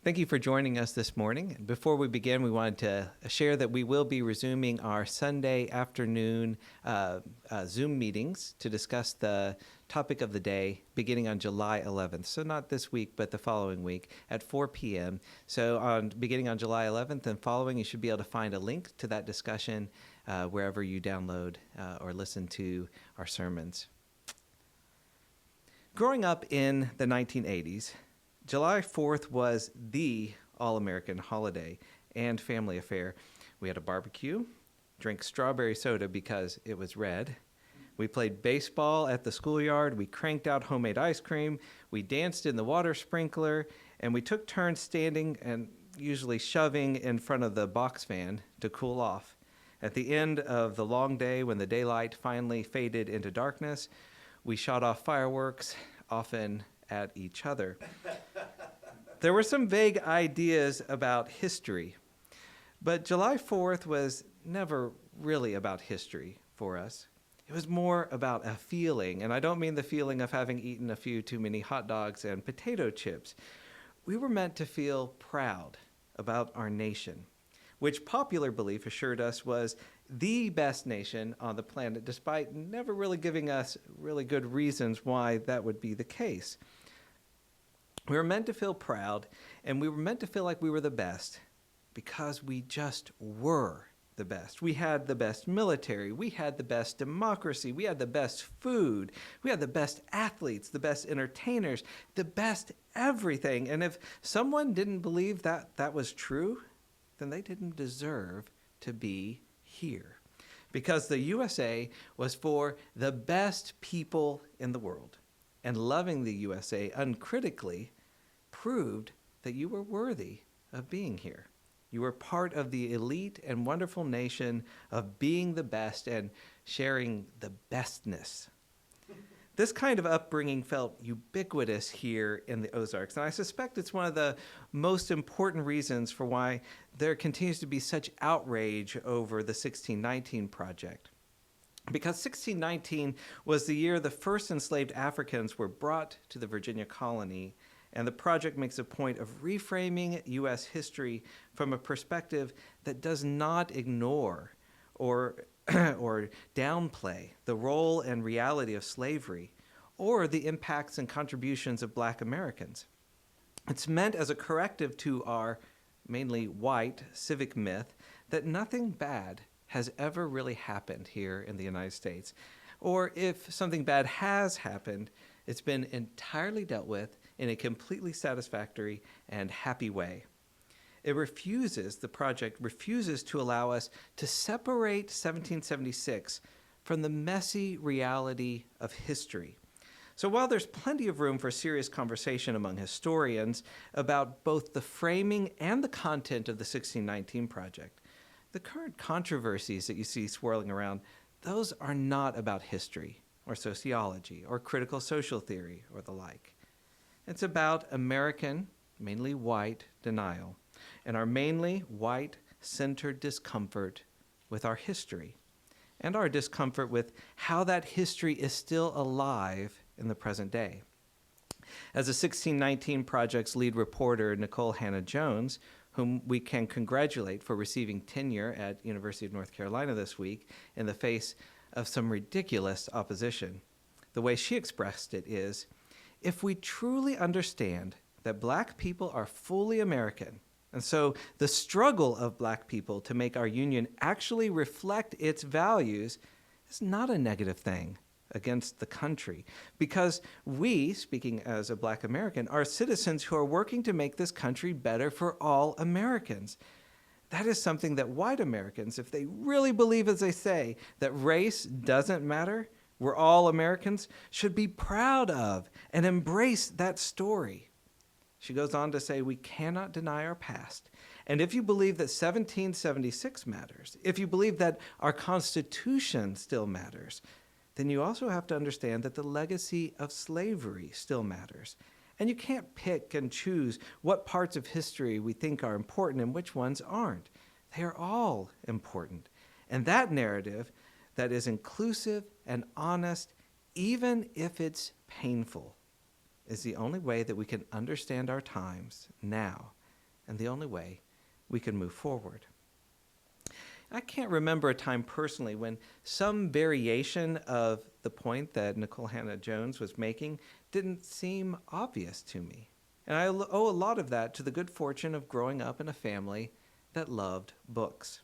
Thank you for joining us this morning. Before we begin, we wanted to share that we will be resuming our Sunday afternoon Zoom meetings to discuss the topic of the day beginning on July 11th. So not this week, but the following week at 4 p.m. So beginning on July 11th and following, you should be able to find a link to that discussion wherever you download or listen to our sermons. Growing up in the 1980s, July 4th was the all-American holiday and family affair. We had a barbecue, drank strawberry soda because it was red. We played baseball at the schoolyard. We cranked out homemade ice cream. We danced in the water sprinkler, and we took turns standing and usually shoving in front of the box fan to cool off. At the end of the long day, when the daylight finally faded into darkness, we shot off fireworks, often at each other. There were some vague ideas about history, but July 4th was never really about history for us. It was more about a feeling, and I don't mean the feeling of having eaten a few too many hot dogs and potato chips. We were meant to feel proud about our nation, which popular belief assured us was the best nation on the planet, despite never really giving us really good reasons why that would be the case. We were meant to feel proud, and we were meant to feel like we were the best because we just were the best. We had the best military. We had the best democracy. We had the best food. We had the best athletes, the best entertainers, the best everything. And if someone didn't believe that that was true, then they didn't deserve to be here. Because the USA was for the best people in the world. And loving the USA uncritically proved that you were worthy of being here. You were part of the elite and wonderful nation of being the best and sharing the bestness. This kind of upbringing felt ubiquitous here in the Ozarks, and I suspect it's one of the most important reasons for why there continues to be such outrage over the 1619 Project. Because 1619 was the year the first enslaved Africans were brought to the Virginia colony, and the project makes a point of reframing U.S. history from a perspective that does not ignore or downplay the role and reality of slavery or the impacts and contributions of Black Americans. It's meant as a corrective to our mainly white civic myth that nothing bad has ever really happened here in the United States. Or if something bad has happened, it's been entirely dealt with in a completely satisfactory and happy way. The project refuses to allow us to separate 1776 from the messy reality of history. So while there's plenty of room for serious conversation among historians about both the framing and the content of the 1619 Project, the current controversies that you see swirling around, those are not about history or sociology or critical social theory or the like. It's about American, mainly white, denial and our mainly white-centered discomfort with our history and our discomfort with how that history is still alive in the present day. As the 1619 Project's lead reporter, Nicole Hannah-Jones, whom we can congratulate for receiving tenure at University of North Carolina this week in the face of some ridiculous opposition. The way she expressed it is, if we truly understand that Black people are fully American, and so the struggle of Black people to make our union actually reflect its values is not a negative thing against the country, because we, speaking as a Black American, are citizens who are working to make this country better for all Americans. That is something that white Americans, if they really believe, as they say, that race doesn't matter, we're all Americans, should be proud of and embrace that story. She goes on to say, we cannot deny our past. And if you believe that 1776 matters, if you believe that our Constitution still matters, then you also have to understand that the legacy of slavery still matters. And you can't pick and choose what parts of history we think are important and which ones aren't. They are all important. And that narrative that is inclusive and honest, even if it's painful, is the only way that we can understand our times now and the only way we can move forward. I can't remember a time personally when some variation of the point that Nicole Hannah Jones was making didn't seem obvious to me. And I owe a lot of that to the good fortune of growing up in a family that loved books.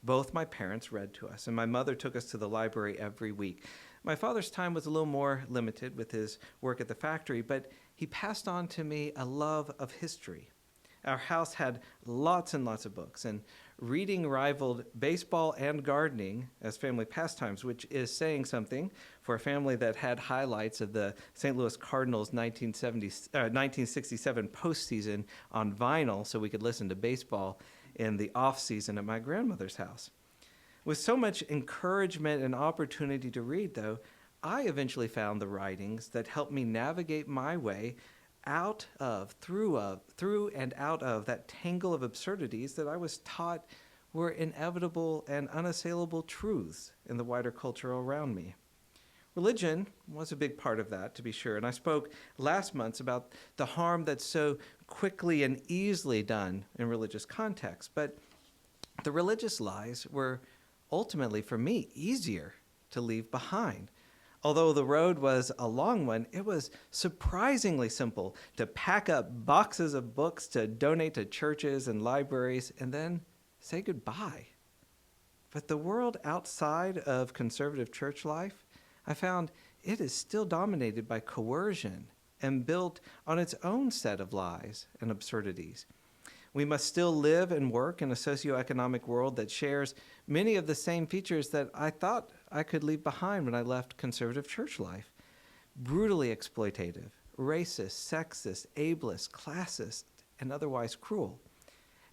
Both my parents read to us, and my mother took us to the library every week. My father's time was a little more limited with his work at the factory, but he passed on to me a love of history. Our house had lots and lots of books, and reading rivaled baseball and gardening as family pastimes, which is saying something for a family that had highlights of the St. Louis Cardinals' 1967 postseason on vinyl so we could listen to baseball in the off-season at my grandmother's house. With so much encouragement and opportunity to read, though, I eventually found the writings that helped me navigate my way through and out of that tangle of absurdities that I was taught were inevitable and unassailable truths in the wider culture around me. Religion was a big part of that, to be sure, and I spoke last month about the harm that's so quickly and easily done in religious contexts, but the religious lies were ultimately, for me, easier to leave behind. Although the road was a long one, it was surprisingly simple to pack up boxes of books to donate to churches and libraries and then say goodbye. But the world outside of conservative church life, I found it is still dominated by coercion and built on its own set of lies and absurdities. We must still live and work in a socioeconomic world that shares many of the same features that I thought I could leave behind when I left conservative church life. Brutally exploitative, racist, sexist, ableist, classist, and otherwise cruel.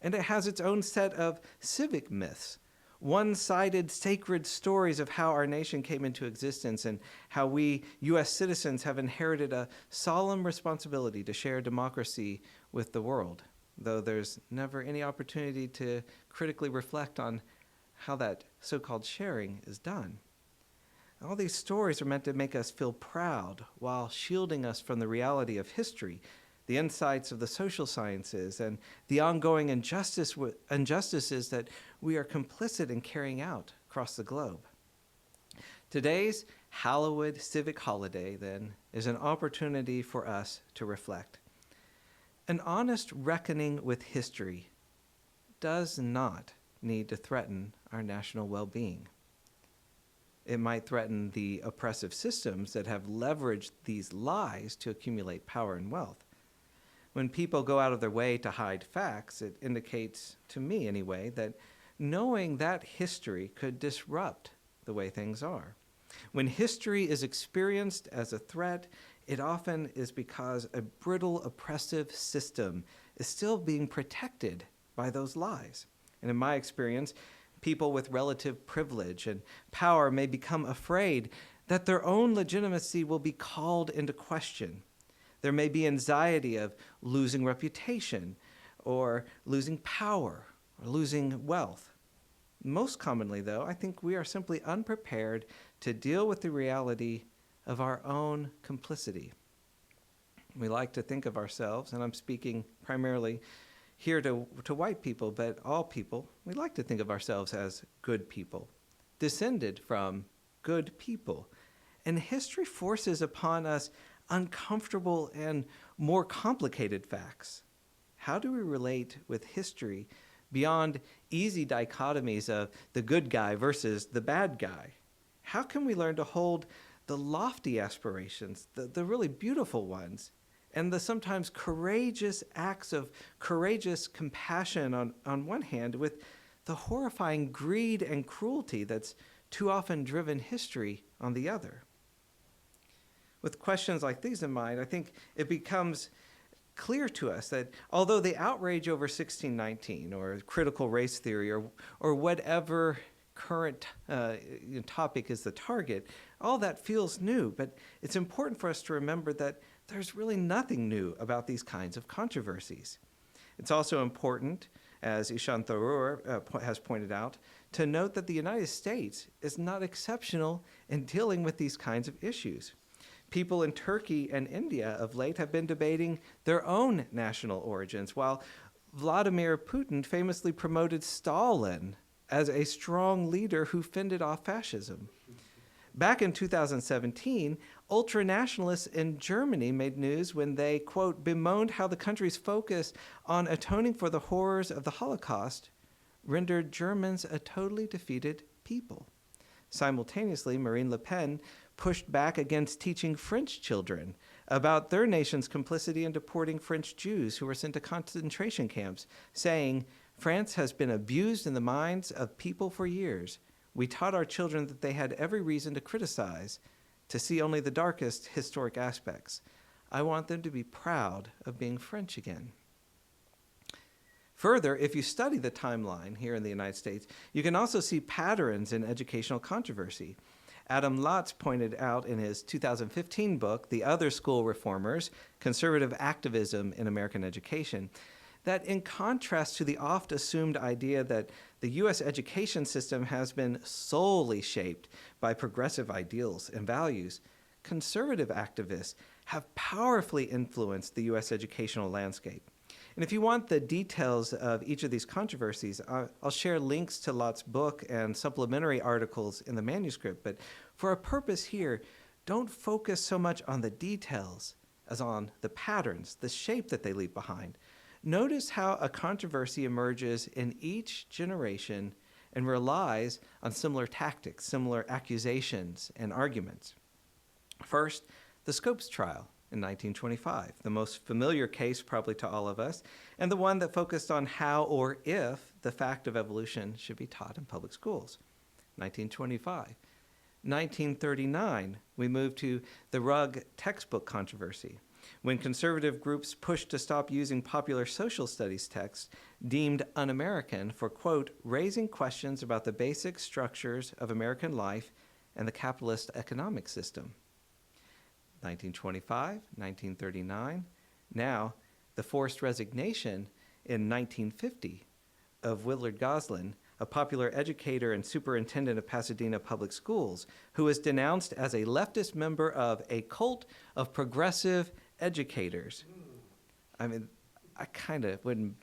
And it has its own set of civic myths, one-sided sacred stories of how our nation came into existence and how we, U.S. citizens, have inherited a solemn responsibility to share democracy with the world, though there's never any opportunity to critically reflect on how that so-called sharing is done. All these stories are meant to make us feel proud while shielding us from the reality of history, the insights of the social sciences, and the ongoing injustices that we are complicit in carrying out across the globe. Today's hallowed civic holiday, then, is an opportunity for us to reflect. An honest reckoning with history does not need to threaten our national well-being. It might threaten the oppressive systems that have leveraged these lies to accumulate power and wealth. When people go out of their way to hide facts, it indicates, to me anyway, that knowing that history could disrupt the way things are. When history is experienced as a threat, it often is because a brittle, oppressive system is still being protected by those lies. And in my experience, people with relative privilege and power may become afraid that their own legitimacy will be called into question. There may be anxiety of losing reputation or losing power or losing wealth. Most commonly, though, I think we are simply unprepared to deal with the reality of our own complicity. We like to think of ourselves, and I'm speaking primarily here to white people, but all people, we like to think of ourselves as good people, descended from good people. And history forces upon us uncomfortable and more complicated facts. How do we relate with history beyond easy dichotomies of the good guy versus the bad guy? How can we learn to hold the lofty aspirations, the really beautiful ones, and the sometimes courageous acts of courageous compassion on one hand, with the horrifying greed and cruelty that's too often driven history on the other? With questions like these in mind, I think it becomes clear to us that although the outrage over 1619 or critical race theory or whatever current topic is the target, all that feels new, but it's important for us to remember that there's really nothing new about these kinds of controversies. It's also important, as Ishan Tharoor has pointed out, to note that the United States is not exceptional in dealing with these kinds of issues. People in Turkey and India of late have been debating their own national origins, while Vladimir Putin famously promoted Stalin as a strong leader who fended off fascism. Back in 2017, ultranationalists in Germany made news when they, quote, bemoaned how the country's focus on atoning for the horrors of the Holocaust rendered Germans a totally defeated people. Simultaneously, Marine Le Pen pushed back against teaching French children about their nation's complicity in deporting French Jews who were sent to concentration camps, saying, France has been abused in the minds of people for years. We taught our children that they had every reason to criticize, to see only the darkest historic aspects. I want them to be proud of being French again. Further, if you study the timeline here in the United States, you can also see patterns in educational controversy. Adam Lotz pointed out in his 2015 book, The Other School Reformers, Conservative Activism in American Education, that in contrast to the oft-assumed idea that the U.S. education system has been solely shaped by progressive ideals and values, conservative activists have powerfully influenced the U.S. educational landscape. And if you want the details of each of these controversies, I'll share links to Lott's book and supplementary articles in the manuscript. But for a purpose here, don't focus so much on the details as on the patterns, the shape that they leave behind. Notice how a controversy emerges in each generation and relies on similar tactics, similar accusations and arguments. First, the Scopes trial in 1925, the most familiar case probably to all of us, and the one that focused on how or if the fact of evolution should be taught in public schools. 1925. 1939, we moved to the Rugg textbook controversy, when conservative groups pushed to stop using popular social studies texts deemed un-American for, quote, raising questions about the basic structures of American life and the capitalist economic system. 1925, 1939, now the forced resignation in 1950 of Willard Goslin, a popular educator and superintendent of Pasadena Public Schools, who was denounced as a leftist member of a cult of progressive educators. I mean, I kind of wouldn't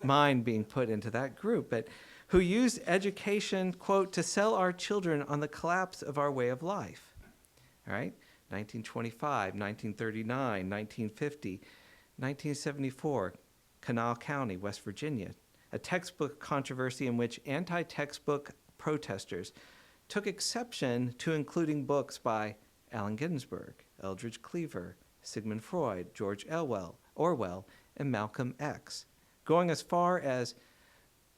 mind being put into that group, but who used education, quote, to sell our children on the collapse of our way of life. All right? 1925, 1939, 1950, 1974, Kanawha County, West Virginia, a textbook controversy in which anti-textbook protesters took exception to including books by Allen Ginsberg, Eldridge Cleaver, Sigmund Freud, George Orwell, and Malcolm X, going as far as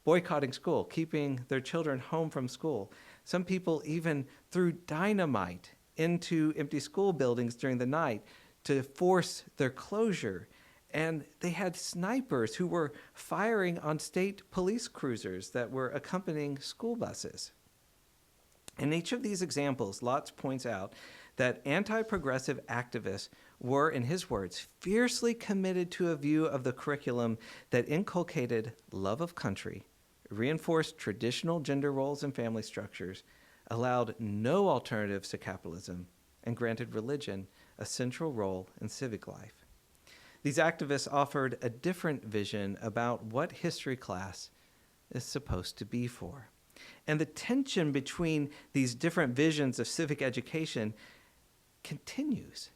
boycotting school, keeping their children home from school. Some people even threw dynamite into empty school buildings during the night to force their closure. And they had snipers who were firing on state police cruisers that were accompanying school buses. In each of these examples, Lotz points out that anti-progressive activists were, in his words, fiercely committed to a view of the curriculum that inculcated love of country, reinforced traditional gender roles and family structures, allowed no alternatives to capitalism, and granted religion a central role in civic life. These activists offered a different vision about what history class is supposed to be for. And the tension between these different visions of civic education continues,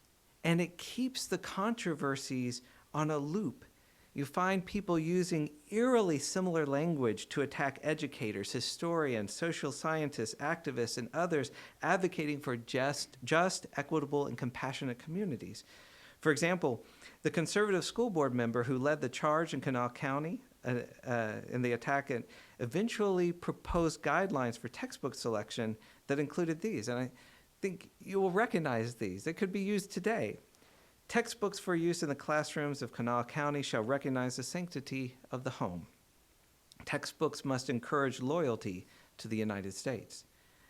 and it keeps the controversies on a loop. You find people using eerily similar language to attack educators, historians, social scientists, activists, and others advocating for just, equitable, and compassionate communities. For example, the conservative school board member who led the charge in Kanawha County in the attack and eventually proposed guidelines for textbook selection that included these. And I think you will recognize these. They could be used today. Textbooks for use in the classrooms of Kanawha County shall recognize the sanctity of the home. Textbooks must encourage loyalty to the United States.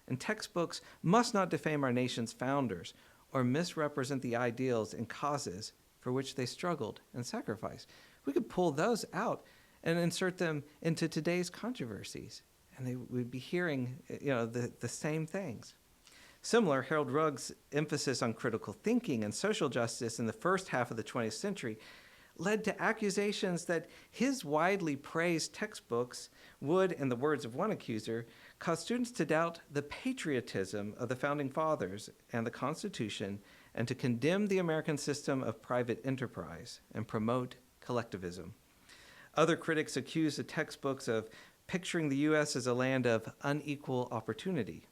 And textbooks must not defame our nation's founders or misrepresent the ideals and causes for which they struggled and sacrificed. We could pull those out and insert them into today's controversies, and they would be hearing, the same things. Similar, Harold Rugg's emphasis on critical thinking and social justice in the first half of the 20th century led to accusations that his widely praised textbooks would, in the words of one accuser, cause students to doubt the patriotism of the Founding Fathers and the Constitution, and to condemn the American system of private enterprise and promote collectivism. Other critics accused the textbooks of picturing the U.S. as a land of unequal opportunity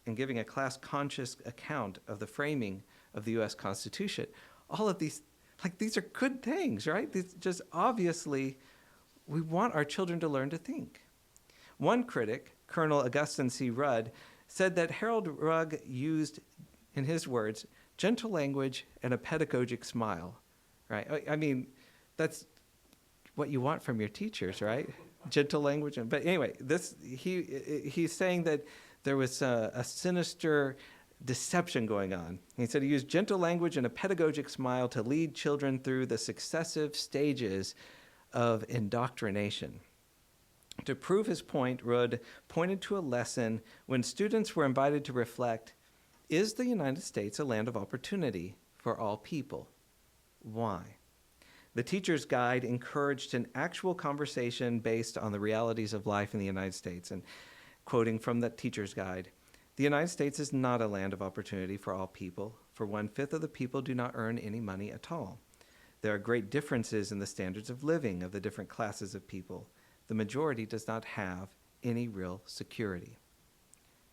and giving a class-conscious account of the framing of the U.S. Constitution. All of these, these are good things, right? These just obviously, we want our children to learn to think. One critic, Colonel Augustin C. Rudd, said that Harold Rugg used, in his words, gentle language and a pedagogic smile, right? I mean, that's what you want from your teachers, right? Gentle language. But anyway, he's saying that there was a sinister deception going on. He said he used gentle language and a pedagogic smile to lead children through the successive stages of indoctrination. To prove his point, Rudd pointed to a lesson when students were invited to reflect, is the United States a land of opportunity for all people? Why? The teacher's guide encouraged an actual conversation based on the realities of life in the United States. And quoting from the teacher's guide, the United States is not a land of opportunity for all people, for 1/5 of the people do not earn any money at all. There are great differences in the standards of living of the different classes of people. The majority does not have any real security.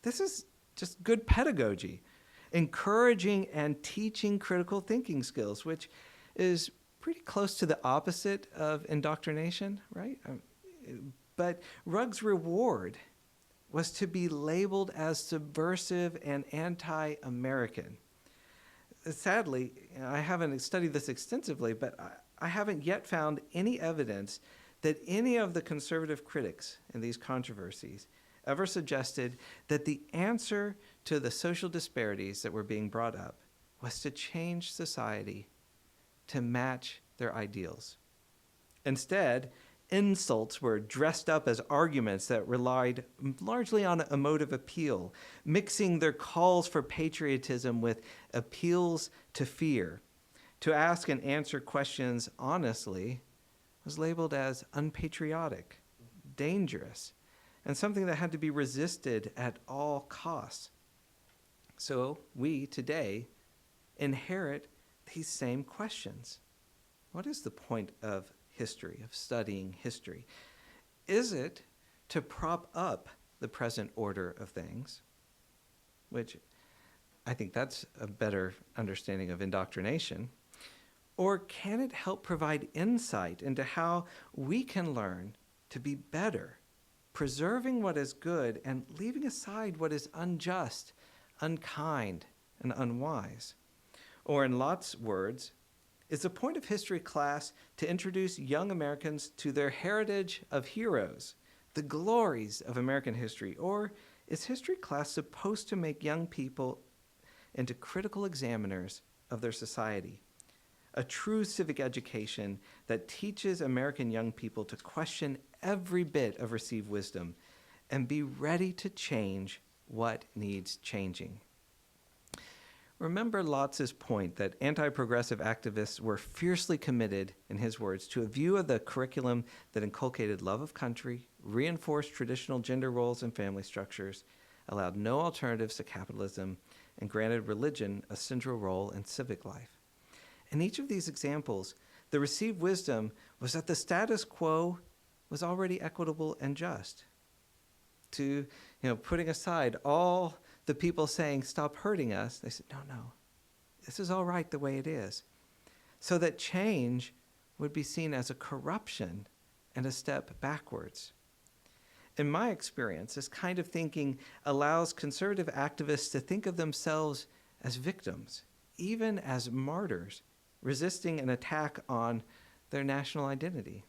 This is just good pedagogy, encouraging and teaching critical thinking skills, which is pretty close to the opposite of indoctrination, right? But Rugg's reward was to be labeled as subversive and anti-American. Sadly, I haven't studied this extensively, but I haven't yet found any evidence that any of the conservative critics in these controversies ever suggested that the answer to the social disparities that were being brought up was to change society to match their ideals. Instead, insults were dressed up as arguments that relied largely on emotive appeal, mixing their calls for patriotism with appeals to fear. To ask and answer questions honestly was labeled as unpatriotic, dangerous, and something that had to be resisted at all costs. So we today inherit these same questions. What is the point of history, of studying history? Is it to prop up the present order of things, which I think that's a better understanding of indoctrination, or can it help provide insight into how we can learn to be better, preserving what is good and leaving aside what is unjust, unkind, and unwise? Or in Lott's words, is the point of history class to introduce young Americans to their heritage of heroes, the glories of American history? Or is history class supposed to make young people into critical examiners of their society? A true civic education that teaches American young people to question every bit of received wisdom and be ready to change what needs changing. Remember Lotz's point that anti-progressive activists were fiercely committed, in his words, to a view of the curriculum that inculcated love of country, reinforced traditional gender roles and family structures, allowed no alternatives to capitalism, and granted religion a central role in civic life. In each of these examples, the received wisdom was that the status quo was already equitable and just. To, putting aside all the people saying, stop hurting us, they said, no, this is all right the way it is. So that change would be seen as a corruption and a step backwards. In my experience, this kind of thinking allows conservative activists to think of themselves as victims, even as martyrs, resisting an attack on their national identity.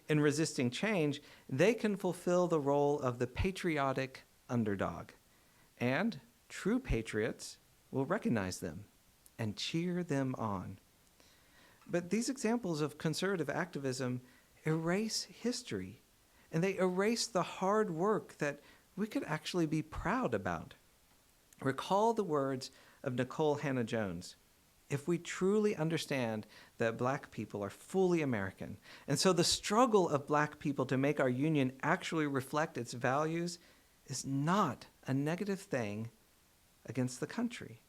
In resisting change, they can fulfill the role of the patriotic underdog. And true patriots will recognize them and cheer them on. But these examples of conservative activism erase history, and they erase the hard work that we could actually be proud about. Recall the words of Nicole Hannah-Jones. if we truly understand that Black people are fully American. And so the struggle of Black people to make our union actually reflect its values is not a negative thing against the country,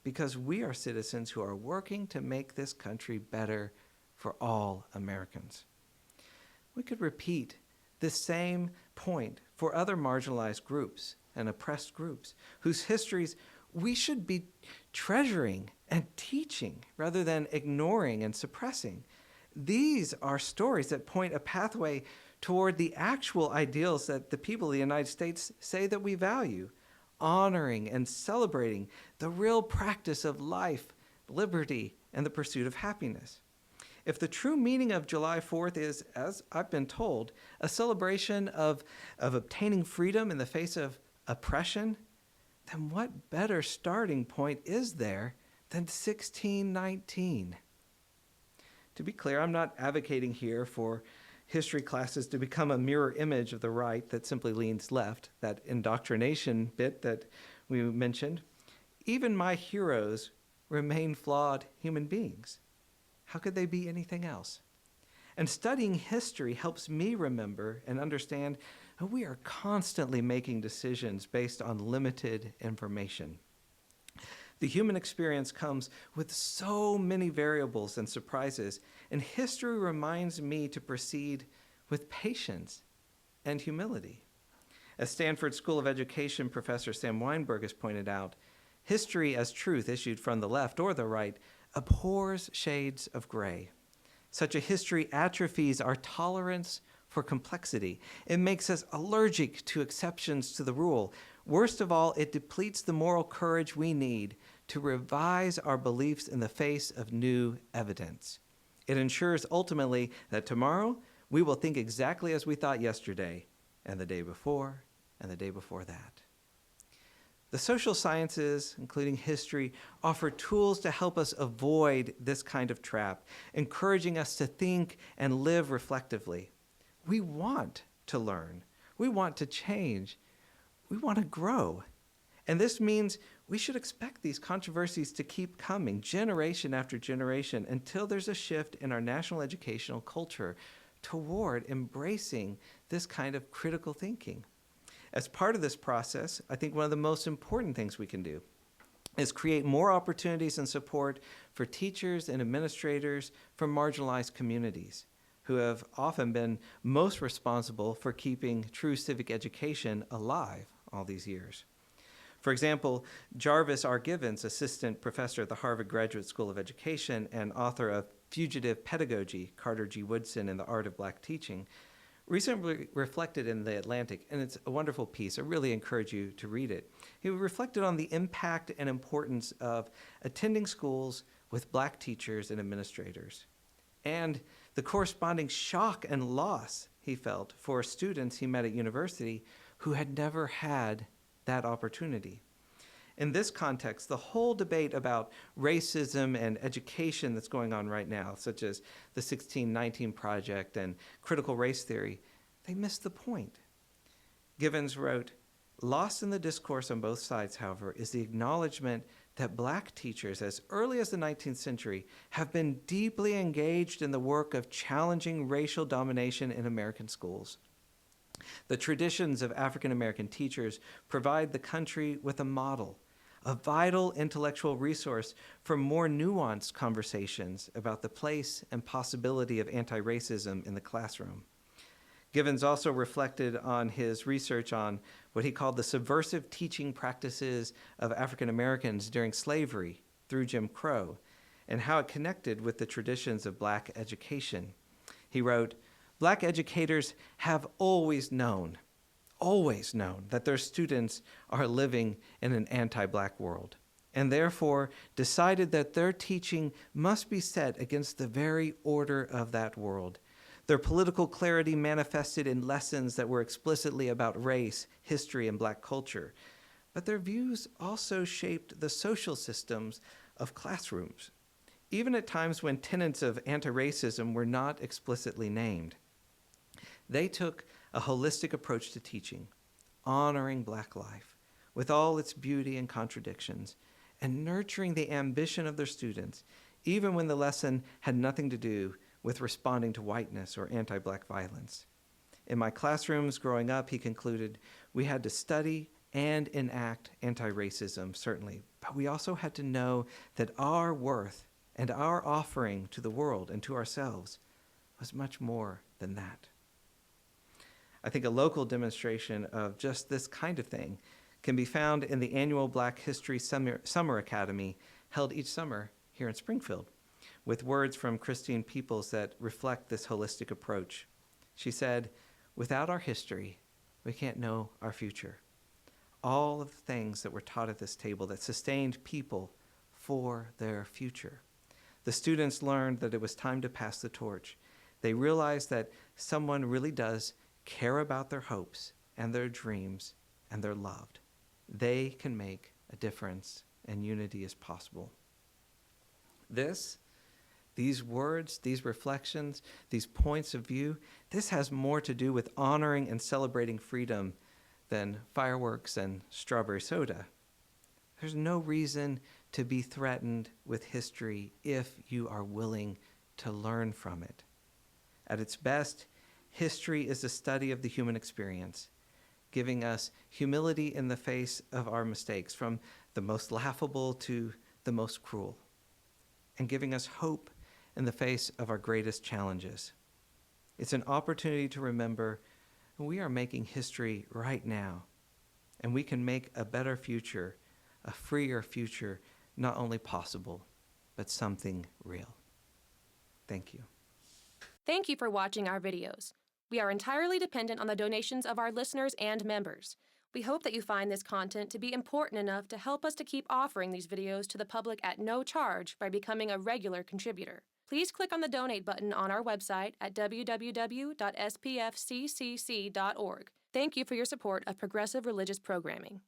because we are citizens who are working to make this country better for all Americans. We could repeat this same point for other marginalized groups and oppressed groups whose histories we should be treasuring and teaching rather than ignoring and suppressing. These are stories that point a pathway toward the actual ideals that the people of the United States say that we value, honoring and celebrating the real practice of life, liberty, and the pursuit of happiness. If the true meaning of July 4th is, as I've been told, a celebration of obtaining freedom in the face of oppression, then what better starting point is there than 1619? To be clear, I'm not advocating here for history classes to become a mirror image of the right that simply leans left, that indoctrination bit that we mentioned. Even my heroes remain flawed human beings. How could they be anything else? And studying history helps me remember and understand that we are constantly making decisions based on limited information. The human experience comes with so many variables and surprises, and history reminds me to proceed with patience and humility. As Stanford School of Education professor Sam Weinberg has pointed out, history as truth issued from the left or the right abhors shades of gray. Such a history atrophies our tolerance for complexity. It makes us allergic to exceptions to the rule. Worst of all, it depletes the moral courage we need to revise our beliefs in the face of new evidence. It ensures ultimately that tomorrow we will think exactly as we thought yesterday, and the day before, and the day before that. The social sciences, including history, offer tools to help us avoid this kind of trap, encouraging us to think and live reflectively. We want to learn. We want to change. We want to grow. And this means we should expect these controversies to keep coming generation after generation until there's a shift in our national educational culture toward embracing this kind of critical thinking. As part of this process, I think one of the most important things we can do is create more opportunities and support for teachers and administrators from marginalized communities who have often been most responsible for keeping true civic education alive all these years. For example, Jarvis R. Givens, assistant professor at the Harvard Graduate School of Education and author of Fugitive Pedagogy, Carter G. Woodson and the Art of Black Teaching, recently reflected in The Atlantic, and it's a wonderful piece. I really encourage you to read it. He reflected on the impact and importance of attending schools with Black teachers and administrators, and the corresponding shock and loss he felt for students he met at university who had never had that opportunity. In this context, the whole debate about racism and education that's going on right now, such as the 1619 Project and critical race theory, they miss the point. Givens wrote, "Lost in the discourse on both sides, however, is the acknowledgement that Black teachers, as early as the 19th century, have been deeply engaged in the work of challenging racial domination in American schools. The traditions of African American teachers provide the country with a model, a vital intellectual resource for more nuanced conversations about the place and possibility of anti-racism in the classroom." Givens also reflected on his research on what he called the subversive teaching practices of African Americans during slavery through Jim Crow and how it connected with the traditions of Black education. He wrote, "Black educators have always known that their students are living in an anti-Black world, and therefore decided that their teaching must be set against the very order of that world. Their political clarity manifested in lessons that were explicitly about race, history, and Black culture, but their views also shaped the social systems of classrooms, even at times when tenets of anti-racism were not explicitly named. They took a holistic approach to teaching, honoring Black life with all its beauty and contradictions, and nurturing the ambition of their students, even when the lesson had nothing to do with responding to whiteness or anti-Black violence. In my classrooms growing up, he concluded, we had to study and enact anti-racism, certainly, but we also had to know that our worth and our offering to the world and to ourselves was much more than that. I think a local demonstration of just this kind of thing can be found in the annual Black History Summer Academy held each summer here in Springfield, with words from Christine Peoples that reflect this holistic approach. She said, without our history, we can't know our future. All of the things that were taught at this table that sustained people for their future. The students learned that it was time to pass the torch. They realized that someone really does care about their hopes and their dreams, and they're loved. They can make a difference, and unity is possible. These words, these reflections, these points of view, this has more to do with honoring and celebrating freedom than fireworks and strawberry soda. There's no reason to be threatened with history if you are willing to learn from it. At its best, history is a study of the human experience, giving us humility in the face of our mistakes, from the most laughable to the most cruel, and giving us hope in the face of our greatest challenges. It's an opportunity to remember we are making history right now, and we can make a better future, a freer future, not only possible, but something real. Thank you. Thank you for watching our videos. We are entirely dependent on the donations of our listeners and members. We hope that you find this content to be important enough to help us to keep offering these videos to the public at no charge by becoming a regular contributor. Please click on the donate button on our website at www.spfccc.org. Thank you for your support of progressive religious programming.